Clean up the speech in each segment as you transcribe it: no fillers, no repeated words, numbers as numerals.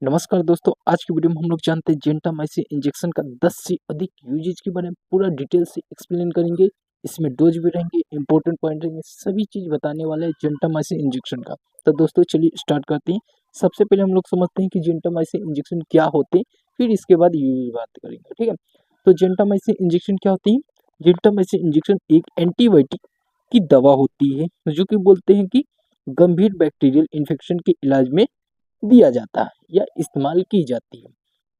नमस्कार दोस्तों, आज की वीडियो में हम लोग जानते हैं जेंटामाइसिन इंजेक्शन का 10 से अधिक यूजेज के बारे में पूरा डिटेल से एक्सप्लेन करेंगे। इसमें डोज भी रहेंगे, इंपॉर्टेंट पॉइंट रहेंगे, सभी चीज बताने वाले हैं जेंटामाइसिन इंजेक्शन का। तो दोस्तों चलिए स्टार्ट करते हैं। सबसे पहले हम लोग समझते हैं कि जेंटामाइसिन इंजेक्शन क्या होते हैं, फिर इसके बाद यूज बात करेंगे। ठीक है, तो जेंटामाइसिन इंजेक्शन क्या होती है? जेंटामाइसिन इंजेक्शन एक एंटीबायोटिक की दवा होती है जो कि बोलते हैं कि गंभीर बैक्टीरियल इन्फेक्शन के इलाज में दिया जाता है या इस्तेमाल की जाती है।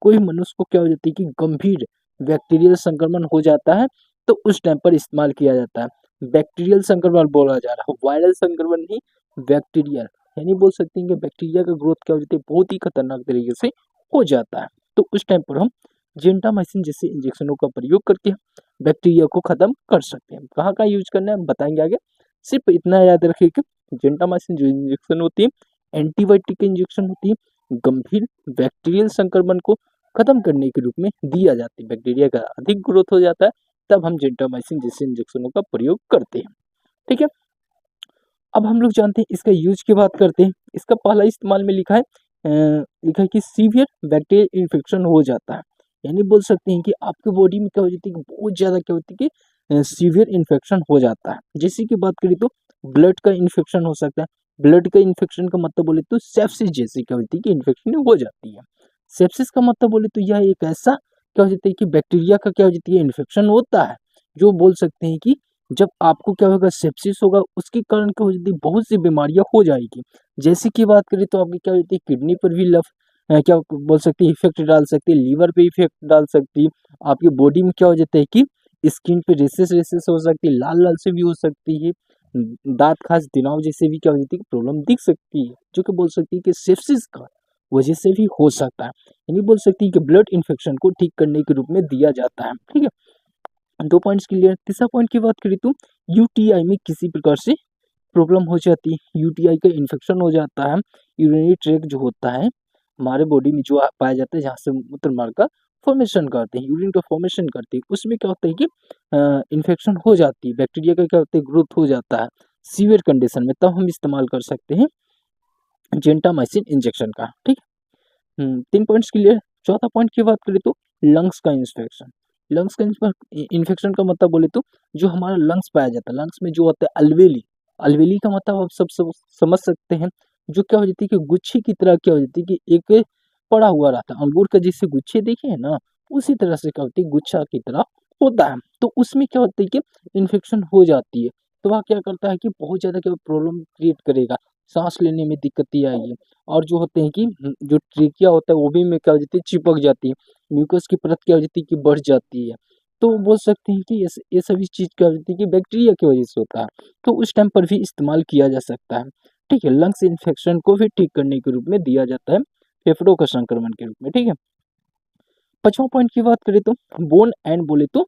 कोई मनुष्य को क्या हो जाती है कि गंभीर बैक्टीरियल संक्रमण हो जाता है, तो उस टाइम पर इस्तेमाल किया जाता है। बैक्टीरियल संक्रमण बोला जा रहा है, वायरल संक्रमण नहीं, बैक्टीरियल। यानी बोल सकते हैं कि बैक्टीरिया का ग्रोथ क्या हो जाती है, बहुत ही खतरनाक तरीके से हो जाता है। तो उस टाइम पर हम जेंटामाइसिन जैसे इंजेक्शनों का प्रयोग करके बैक्टीरिया को खत्म कर सकते हैं। कहाँ कहाँ यूज करना है हम बताएंगे आगे। सिर्फ इतना याद रखिए कि जेंटामाइसिन जो इंजेक्शन होती है एंटीबायोटिक इंजेक्शन होती है, गंभीर बैक्टीरियल संक्रमण को खत्म करने के रूप में दिया जाती है। बैक्टीरिया का अधिक ग्रोथ हो जाता है, तब हम जेंटामाइसिन जैसे इंजेक्शनों का प्रयोग करते हैं। ठीक है, अब हम लोग जानते हैं इसका यूज की बात करते हैं। इसका पहला इस्तेमाल में लिखा है कि सीवियर बैक्टीरियल इन्फेक्शन हो जाता है। यानी बोल सकते हैं कि आपके बॉडी में क्या हो जाती है कि बहुत ज्यादा क्या होती है कि सीवियर इन्फेक्शन हो जाता है। जैसे कि बात करें तो ब्लड का इन्फेक्शन हो सकता है। ब्लड का इन्फेक्शन का मतलब बोले तो सेप्सिस जैसी क्या होती है कि इन्फेक्शन हो जाती है। सेप्सिस का मतलब बोले तो यह एक ऐसा क्या हो जाता है कि बैक्टीरिया का क्या हो जाती है इन्फेक्शन होता है, जो बोल सकते हैं कि जब आपको क्या होगा सेप्सिस होगा, उसके कारण क्या हो जाती है बहुत सी बीमारियां हो जाएगी। जैसे कि बात करें तो आपकी क्या होती है किडनी पर भी क्या बोल सकती है इफेक्ट डाल सकती है, लीवर पे इफेक्ट डाल सकती है। आपकी बॉडी में क्या हो जाता है कि स्किन पे रेसेस रेसेस हो सकती है, लाल लाल से भी हो सकती है, दांत खास दिनाव जैसे भी क्या हो जाती है प्रॉब्लम दिख सकती है, जो कि बोल सकती है कि सेप्सिस का वजह से भी हो सकता है। यानी बोल सकती है कि ब्लड इन्फेक्शन को ठीक करने के रूप में दिया जाता है। ठीक है, 2 पॉइंट्स क्लियर। तीसरा पॉइंट की बात करें तो यूटीआई में किसी प्रकार से प्रॉब्लम हो जाती है, यूटीआई का इन्फेक्शन हो जाता है। यूरिनरी ट्रैक जो होता है हमारे बॉडी में जो पाया जाता है, जहाँ से मूत्र मार्ग का फॉर्मेशन करते हैं, यूरिन का फॉर्मेशन करते हैं, उसमें क्या होता है कि इन्फेक्शन हो जाती है, बैक्टीरिया का क्या होता है ग्रोथ हो जाता है सीवियर कंडीशन में, तब हम इस्तेमाल कर सकते हैं जेंटामाइसिन इंजेक्शन का। ठीक है, 3 पॉइंट्स क्लियर। चौथा पॉइंट की बात करें तो लंग्स का इंफेक्शन। लंग्स का इन्फेक्शन का मतलब बोले तो जो हमारा लंग्स पाया जाता है, लंग्स में जो होता है अलवेली। अलवेली का मतलब आप सब समझ सकते हैं, जो क्या हो जाती है कि गुच्छे की तरह क्या हो जाती है कि एक पड़ा हुआ रहता है, अंगूर का जैसे गुच्छे देखे हैं ना, उसी तरह से क्या होती है गुच्छा की तरह होता है। तो उसमें क्या होता है कि इन्फेक्शन हो जाती है, तो वह क्या करता है कि बहुत ज्यादा क्या प्रॉब्लम क्रिएट करेगा, सांस लेने में दिक्कत आएगी। और जो होते हैं कि जो ट्रेकिया होता है वो भी में क्या हो जाती है चिपक जाती है, म्यूकस की परत क्या हो जाती है कि बढ़ जाती है। तो बोल सकते हैं कि ये सभी चीज क्या हो जाती है कि बैक्टीरिया की वजह से होता है, तो उस टाइम पर भी इस्तेमाल किया जा सकता है। ठीक है, लंग्स इन्फेक्शन को भी ठीक करने के रूप में दिया जाता है, फेफड़ों का संक्रमण के रूप में। ठीक है, 5वां पॉइंट की बात करें तो बोन एंड बोले तो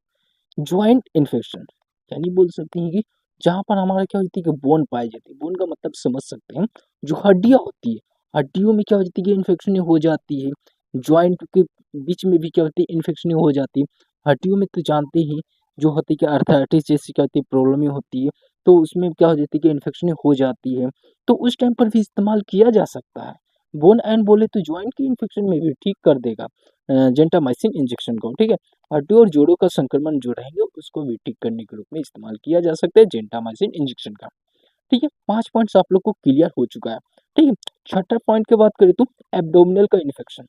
ज्वाइंट इन्फेक्शन। यानी बोल सकते हैं कि जहाँ पर हमारा क्या होती है कि बोन पाई जाती है, बोन का मतलब समझ सकते हैं जो हड्डियाँ होती है, हड्डियों में क्या हो जाती है कि इन्फेक्शन हो जाती है। ज्वाइंट के बीच में भी क्या होती है इन्फेक्शन हो जाती है। हड्डियों में तो जानते ही जो होती है कि आर्थराइटिस जैसी क्या होती है प्रॉब्लम होती है, तो उसमें क्या हो जाती है कि इन्फेक्शन हो जाती है, तो उस टाइम पर भी इस्तेमाल किया जा सकता है। बोन एंड बोले तो ज्वाइंट की इन्फेक्शन में भी ठीक कर देगा जेंटामाइसिन इंजेक्शन को। ठीक है, हड्डी और जोड़ों का संक्रमण जो रहेंगे उसको भी ठीक करने के रूप में इस्तेमाल किया जा सकता है जेंटामाइसिन इंजेक्शन का। ठीक है, 5 पॉइंट्स आप लोग को क्लियर हो चुका है। ठीक है, छठा पॉइंट की बात करें तो एब्डोमिनल का इन्फेक्शन।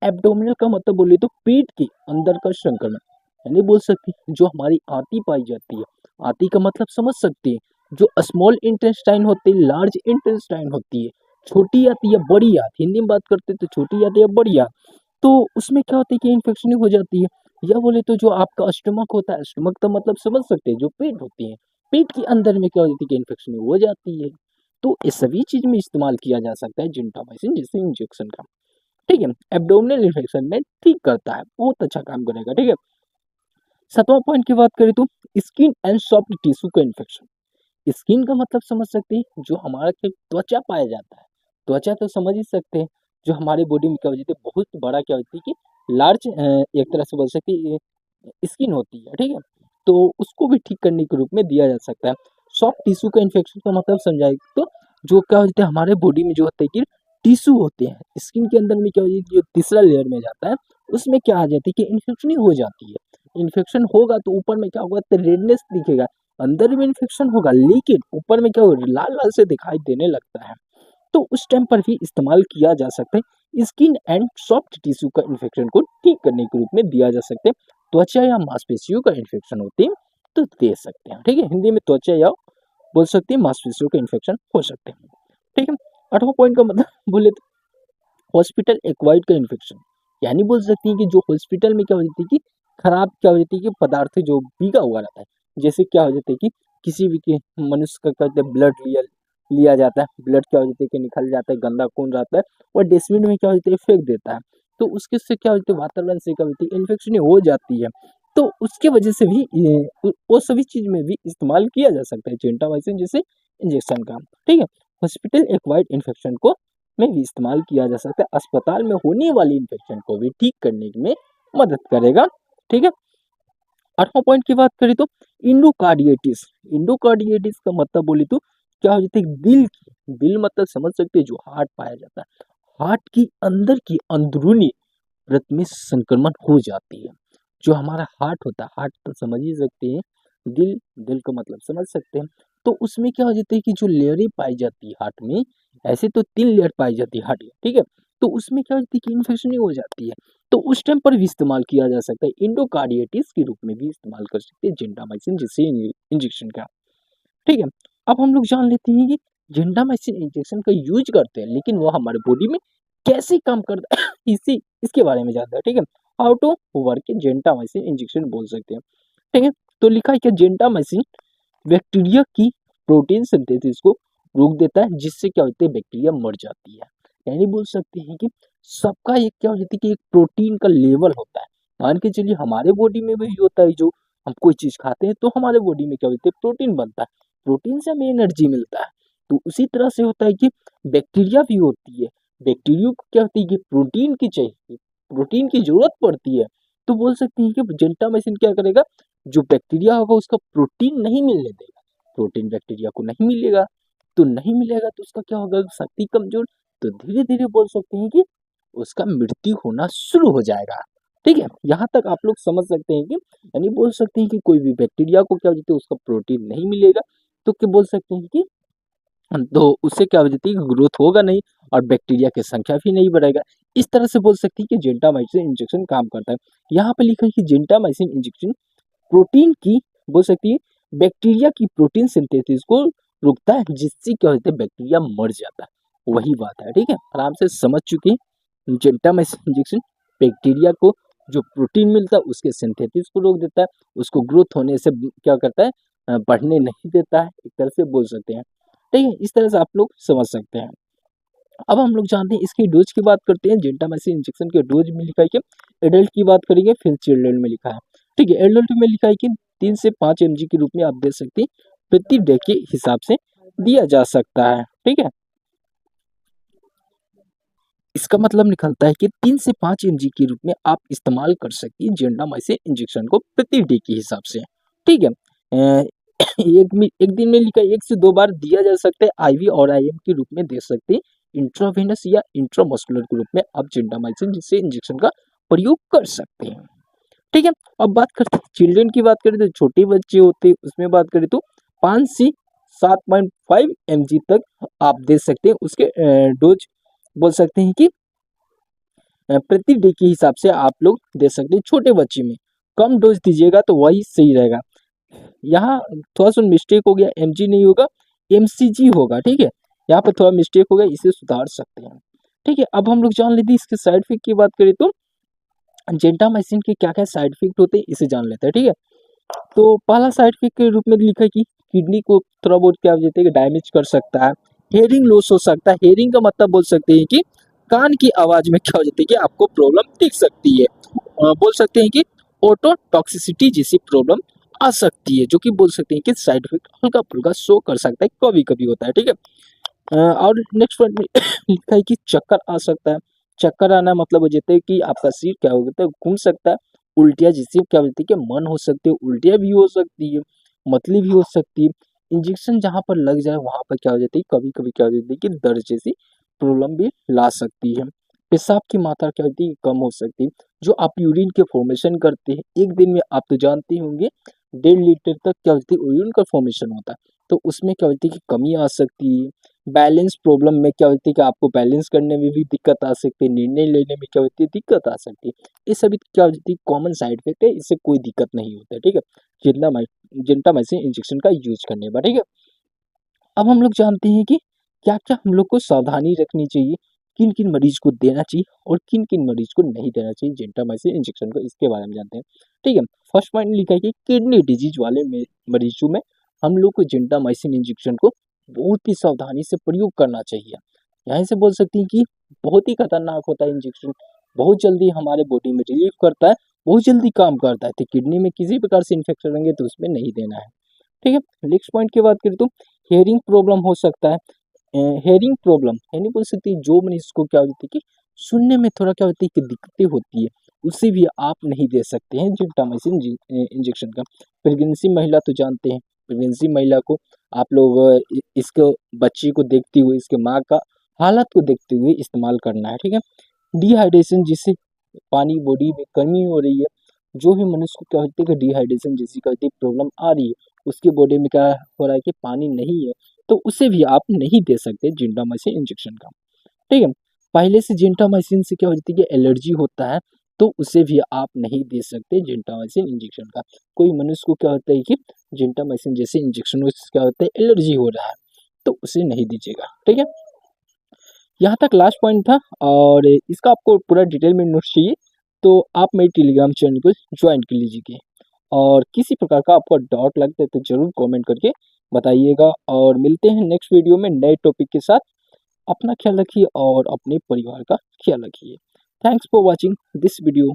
एब्डोमिनल का मतलब बोले तो पेट के अंदर का संक्रमण। यानी बोल सकती है जो हमारी आंती पाई जाती है, आंती का मतलब समझ सकते हैं जो स्मॉल इंटेस्टाइन होते हैं, लार्ज इंटेस्टाइन होती है, छोटी आती है बड़ी आती, हिंदी में बात करते हैं तो छोटी आती है बड़ी आती, तो उसमें क्या होता है कि इन्फेक्शन हो जाती है। या बोले तो जो आपका स्टमक होता है, स्टमक का मतलब समझ सकते हैं जो पेट होती है, पेट के अंदर में क्या हो जाती है कि इन्फेक्शन हो जाती है। तो इस सभी चीज में इस्तेमाल किया जा सकता है जेंटामाइसिन जैसे इंजेक्शन का। ठीक है, एब्डोमिनल इन्फेक्शन में ठीक करता है, बहुत अच्छा काम करेगा। ठीक है, 7वां पॉइंट की बात करें तो स्किन एंड सॉफ्ट टिश्यू का इन्फेक्शन। स्किन का मतलब समझ सकते हैं जो हमारा क्या त्वचा पाया जाता है, त्वचा तो समझ ही सकते हैं, जो हमारे बॉडी में क्या हो जाती है बहुत बड़ा क्या होती है कि लार्ज एक तरह से बोल सकते हैं स्किन होती है। ठीक है, तो उसको भी ठीक करने के रूप में दिया जा सकता है। सॉफ्ट टिश्यू का इन्फेक्शन का मतलब समझाए तो जो क्या होता है हमारे बॉडी में जो होता है कि टिश्यू होते हैं स्किन के अंदर में क्या हो जाती है, जो तीसरा लेयर में जाता है उसमें क्या आ जाती है कि इन्फेक्शन ही हो जाती है। इन्फेक्शन होगा तो ऊपर में क्या होगा, तो रेडनेस दिखेगा, अंदर में इन्फेक्शन होगा लेकिन ऊपर में क्या होगा, लाल लाल से दिखाई देने लगता है। तो उस टाइम पर भी इस्तेमाल किया जा सकता है। स्किन एंड सॉफ्ट टिश्यू का इन्फेक्शन को ठीक करने के रूप में दिया जा सकता है। त्वचा या मांसपेशियों का इन्फेक्शन होते हैं तो दे सकते हैं, ठीक है। हिंदी में त्वचा या बोल सकते हैं मांसपेशियों का इन्फेक्शन हो सकते हैं, ठीक है। 8वां पॉइंट का मतलब बोले तो हॉस्पिटल एक्वायर्ड का इन्फेक्शन, यानी बोल सकती है कि जो हॉस्पिटल में क्या हो जाती है कि खराब क्या हो जाती है कि पदार्थ जो भीगा हुआ रहता है, जैसे क्या हो जाता है कि किसी भी के मनुष्य का कहते हैं ब्लड लिया लिया जाता है, ब्लड क्या हो जाता है कि निकल जाता है, गंदा खून रहता है और डस्टबिन में क्या होता है फेंक देता है, तो उसके से क्या होती है वातावरण से क्या होती है इन्फेक्शन हो जाती है। तो उसके वजह से भी वो सभी चीज में भी इस्तेमाल किया जा सकता है जेंटामाइसिन जैसे इंजेक्शन का, ठीक है। हॉस्पिटल एक्वायर्ड इन्फेक्शन को में भी इस्तेमाल किया जा सकता है, अस्पताल में होने वाली इन्फेक्शन को भी ठीक करने में मदद करेगा, ठीक है। 8वां पॉइंट की बात करें तो इंडोकार्डियटिस, इंडोकार्डियटिस का मतलब बोले तो क्या हो जाता है दिल की, दिल मतलब समझ सकते हैं जो हार्ट पाया जाता है, हार्ट की अंदर की अंदरूनी रक्त में संक्रमण हो जाती है। जो हमारा हार्ट होता है, हार्ट तो समझ ही सकते हैं, दिल, दिल का मतलब समझ सकते हैं। तो उसमें क्या हो जाता है कि जो लेयरें पाई जाती है हार्ट में, ऐसे तो 3 लेयर पाई जाती है हार्ट में, ठीक है। तो उसमें क्या होती है कि इन्फेक्शन हो जाती है, तो उस टाइम पर भी इस्तेमाल किया जा सकता है, इंडोकार्डियटिस के रूप में भी इस्तेमाल कर सकते हैं जेंटामाइसिन जैसे इंजेक्शन का, ठीक है। अब हम लोग जान लेते हैं कि जेंटामाइसिन इंजेक्शन का यूज करते हैं लेकिन वो हमारे बॉडी में कैसे काम करता है इसी इसके बारे में जानते हैं, ठीक है। How to work gentamicin injection बोल सकते हैं, ठीक है। तो लिखा है कि जेंटामाइसिन बैक्टीरिया की प्रोटीन सिंथेसिस को रोक देता है जिससे क्या होता है बैक्टीरिया मर जाती है। यानी बोल सकते हैं कि सबका एक क्या हो जाती है कि एक प्रोटीन का लेवल होता है, मान के चलिए हमारे बॉडी में भी होता है, जो हम कोई चीज खाते हैं तो हमारे बॉडी में क्या होता है प्रोटीन बनता है, प्रोटीन से हमें एनर्जी मिलता है। तो उसी तरह से होता है कि बैक्टीरिया भी होती है, बैक्टीरिया को क्या होती है कि प्रोटीन की चाहिए, प्रोटीन की जरूरत पड़ती है। तो बोल सकते हैं कि जेंटामाइसिन क्या करेगा, जो बैक्टीरिया होगा उसका प्रोटीन नहीं मिलने देगा, प्रोटीन बैक्टीरिया को नहीं मिलेगा, तो नहीं मिलेगा तो उसका क्या होगा शक्ति कमजोर, तो धीरे धीरे बोल सकते हैं कि उसका मृत्यु होना शुरू हो जाएगा, ठीक है। यहाँ तक आप लोग समझ सकते हैं कि यानी बोल सकते हैं कि कोई भी बैक्टीरिया को क्या हो जाता है उसका प्रोटीन नहीं मिलेगा, तो क्या बोल सकते हैं कि तो उससे क्या हो जाती है ग्रोथ होगा नहीं और बैक्टीरिया की संख्या भी नहीं बढ़ेगा। इस तरह से बोल सकते हैं कि जेंटामाइसिन इंजेक्शन काम करता है। यहाँ पे लिखा है कि जेंटामाइसिन इंजेक्शन प्रोटीन की बोल सकती है बैक्टीरिया की प्रोटीन सिंथेसिस को रोकता है जिससे क्या होता है बैक्टीरिया मर जाता है, वही बात है, ठीक है। आराम से समझ चुके हैं, जेंटामाइसिन इंजेक्शन बैक्टीरिया को जो प्रोटीन मिलता है उसके सिंथेसिस को रोक देता है, उसको ग्रोथ होने से क्या करता है बढ़ने नहीं देता है, एक तरह से बोल सकते हैं, ठीक है। इस तरह से आप लोग समझ सकते हैं। अब हम लोग जानते हैं इसकी डोज की बात करते हैं, जेंटामाइसिन इंजेक्शन के डोज में लिखा है कि एडल्ट की बात करेंगे फिर चिल्ड्रन में लिखा है, ठीक है। एडल्ट में लिखा है कि 3 से 5 mg के रूप में आप दे सकते हैं, प्रति डे के हिसाब से दिया जा सकता है, ठीक है। इसका मतलब निकलता है कि 3 से 5 mg के रूप में आप इस्तेमाल कर सकती हैं जेंटामाइसिन इंजेक्शन को प्रति डे के हिसाब से, ठीक है। एक दिन में लिखा है 1 से 2 बार दिया जा सकता है, आईवी और आईएम के रूप में दे सकते हैं, इंट्रावेनस या इंट्रामस्कुलर के रूप में आप जेंटामाइसिन जिससे इंजेक्शन का प्रयोग कर सकते हैं, ठीक है। अब बात करते हैं चिल्ड्रन की, बात करें तो छोटे बच्चे होते हैं उसमें बात करें तो 5 से 7.5 mg तक आप दे सकते हैं, उसके डोज बोल सकते हैं कि प्रति डे के हिसाब से आप लोग दे सकते हैं। छोटे बच्चे में कम डोज दीजिएगा तो वही सही रहेगा। यहाँ थोड़ा सा मिस्टेक हो गया, एमजी नहीं होगा एमसीजी होगा, ठीक है। यहाँ पर थोड़ा मिस्टेक हो गया, इसे सुधार सकते हैं, ठीक है। अब हम लोग जान लेते हैं इसके साइड इफेक्ट की बात करें तो जेंटामाइसिन के क्या क्या साइड इफेक्ट होते हैं इसे जान लेते हैं, ठीक है। तो पहला साइड इफेक्ट के रूप में लिखा है कि किडनी को थोड़ा बहुत क्या हो जाता है कि डैमेज कर सकता है, हेयरिंग लॉस हो सकता है, हेयरिंग का मतलब बोल सकते हैं कि कान की आवाज में क्या हो जाती है कि आपको प्रॉब्लम दिख सकती है, बोल सकते हैं कि ऑटोटॉक्सिसिटी जैसी प्रॉब्लम आ सकती है, जो कि बोल सकते हैं कि साइड इफेक्ट हल्का फुल्का शो कर सकता है, कभी कभी होता है, ठीक है। और नेक्स्ट पॉइंट में लिखा है कि चक्कर आ सकता है, चक्कर आना मतलब हो जाता है कि आपका सिर क्या हो जाता है घूम सकता है, उल्टियाँ जिससे क्या होती है कि मन हो सकती है, उल्टियाँ भी हो सकती है, मतली भी हो सकती है, इंजेक्शन जहाँ पर लग जाए वहाँ पर क्या हो जाती है कभी कभी क्या हो जाती है कि दर्द जैसी प्रॉब्लम भी ला सकती है। पेशाब की मात्रा क्या होती है, कम हो सकती है। जो आप यूरिन के फॉर्मेशन करते हैं एक दिन में, आप तो जानते होंगे 1.5 लीटर तक क्या होती है यूरिन का फॉर्मेशन होता है, तो उसमें क्या होती है कि कमी आ सकती है। बैलेंस प्रॉब्लम में क्या होती है कि आपको बैलेंस करने में भी दिक्कत आ सकती है, निर्णय लेने में क्या होती है दिक्कत आ सकती है। ये सभी क्या होती है कॉमन साइड इफेक्ट है, इससे कोई दिक्कत नहीं होता है, ठीक है, जेंटामाइसिन इंजेक्शन का यूज करने पर, ठीक है। अब हम लोग जानते हैं कि क्या क्या हम लोग को सावधानी रखनी चाहिए, किन किन मरीज को देना चाहिए और किन किन मरीज को नहीं देना चाहिए जेंटामाइसिन इंजेक्शन को, इसके बारे में जानते हैं, ठीक है। फर्स्ट पॉइंट लिखा है कि किडनी डिजीज वाले मरीजों में हम लोग को जेंटामाइसिन इंजेक्शन को बहुत ही सावधानी से प्रयोग करना चाहिए। यहाँ से बोल सकते हैं कि बहुत ही खतरनाक होता है इंजेक्शन, बहुत जल्दी हमारे बॉडी में रिलीफ करता है, बहुत जल्दी काम करता है, तो किडनी में किसी प्रकार से इन्फेक्शन रहेंगे तो उसमें नहीं देना है, ठीक है। नेक्स्ट पॉइंट की बात करें तो हेयरिंग प्रॉब्लम हो सकता है। हेयरिंग प्रॉब्लम यानी बोल सकते हैं जो मरीज को क्या होती है कि सुनने में थोड़ा क्या होती है कि दिक्कतें होती है, उसे भी आप नहीं दे सकते हैं जेंटामाइसिन इंजेक्शन का। प्रेगनेंसी महिला तो जानते हैं, प्रेगनेंसी महिला को आप लोग इसको बच्चे को देखते हुए, इसके माँ का हालत को देखते हुए इस्तेमाल करना है, ठीक है। डिहाइड्रेशन, जिससे पानी बॉडी में कमी हो रही है, जो भी मनुष्य को क्या होती है कि डिहाइड्रेशन जैसी क्या होती है प्रॉब्लम आ रही है, उसके बॉडी में क्या हो रहा है कि पानी नहीं है, तो उसे भी आप नहीं दे सकते जेंटामाइसिन इंजेक्शन का, ठीक है। पहले से जेंटामाइसिन से क्या होती है कि एलर्जी होता है, तो उसे भी आप नहीं दे सकते जेंटामाइसिन इंजेक्शन का। कोई मनुष्य को क्या होता है कि जेंटामाइसिन जैसे इंजेक्शन से क्या होता है एलर्जी हो रहा है, तो उसे नहीं दीजिएगा, ठीक है। यहाँ तक लास्ट पॉइंट था, और इसका आपको पूरा डिटेल में नोट्स चाहिए तो आप मेरे टेलीग्राम चैनल को ज्वाइन कर लीजिए, और किसी प्रकार का आपको डाउट लगता है तो जरूर कमेंट करके बताइएगा, और मिलते हैं नेक्स्ट वीडियो में नए टॉपिक के साथ। अपना ख्याल रखिए और अपने परिवार का ख्याल रखिए। Thanks for watching this video.